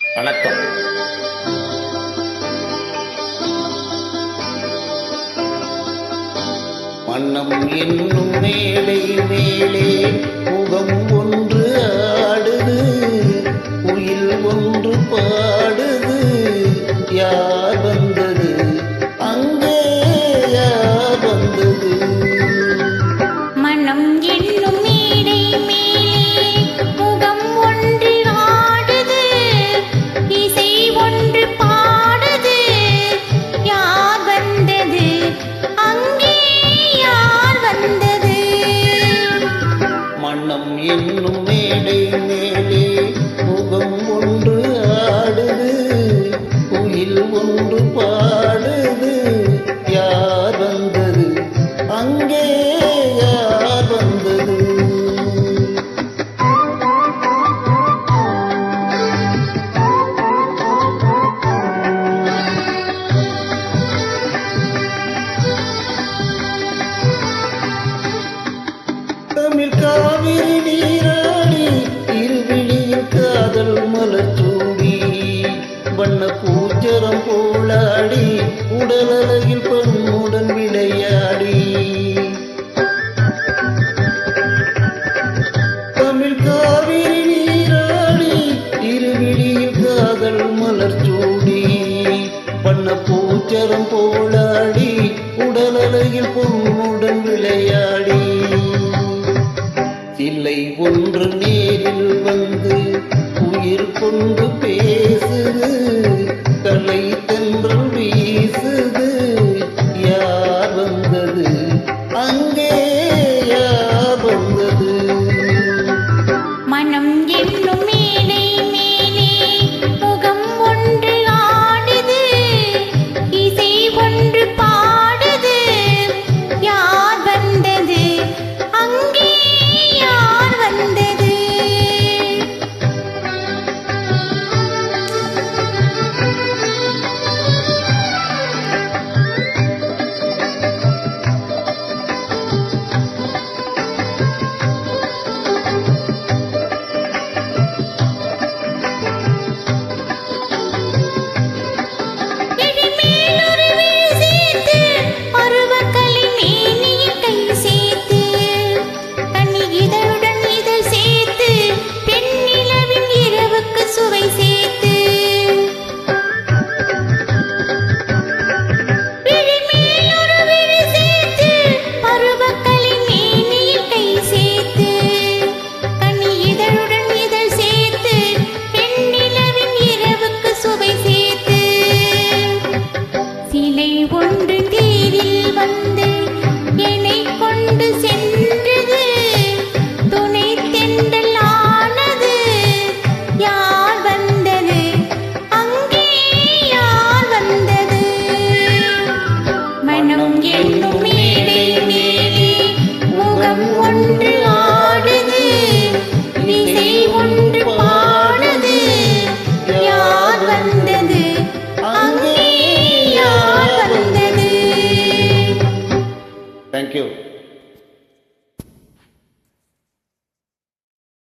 வணக்கம். மன்னம் என்னும் மேடை மேலே முகம் ஒன்று ஆடுது, குயில் ஒன்று பாடுது. யார் வந்தது அங்கே, யார் வந்தது? மனம் என்னும் மேடை மேலே முகம் ஒன்று ஆடுது, இசை ஒன்று பாடுது. யார் வந்தது அங்கே, யார் வந்தது? மன்னம் என்னும் மேடை மேலே முகம் ஒன்று ஆடுது, குயில் ஒன்று பாடுது. யார் வந்தது அங்கே, யார் வந்தது? தமிழ் காவிரி நீராடி, இருவிழியில் காதல் மலர் சூடி, வண்ண பூச்சரம் போலாடி, உடலழகில் பெண்ணுடன் விளையாடி. தமிழ் காவிரி நீராடி, இருவிழியில் காதல் மலர் சூடி, வண்ண பூச்சரம் போலாடி, உடலழகில் பொண்ணுடன் விளையாடி. சிலை ஒன்று நேரில் வந்து உயிர் கொண்டு பேசுது, கலை தென்றல் வீசுது. யார் வந்தது அங்கே, யார் வந்தது? மனம் என்னும் மேடை மேலே முகம் ஒன்று ஆடுது, இசை ஒன்று பாடுது. யார் வந்தது அங்கே, யார் வந்தது? ஒன்று தேரில் வந்து என்னை கொண்டு சென்றது, துணை தென்றல் ஆனது. யார் வந்தது அங்கே, யார் வந்தது? மனம் என்னும் மேடை மேலே முகம் ஒன்று ஆடுது, இசை ஒன்று பாடுது. யார் வந்தது அங்கே, யார் வந்தது? Thank you.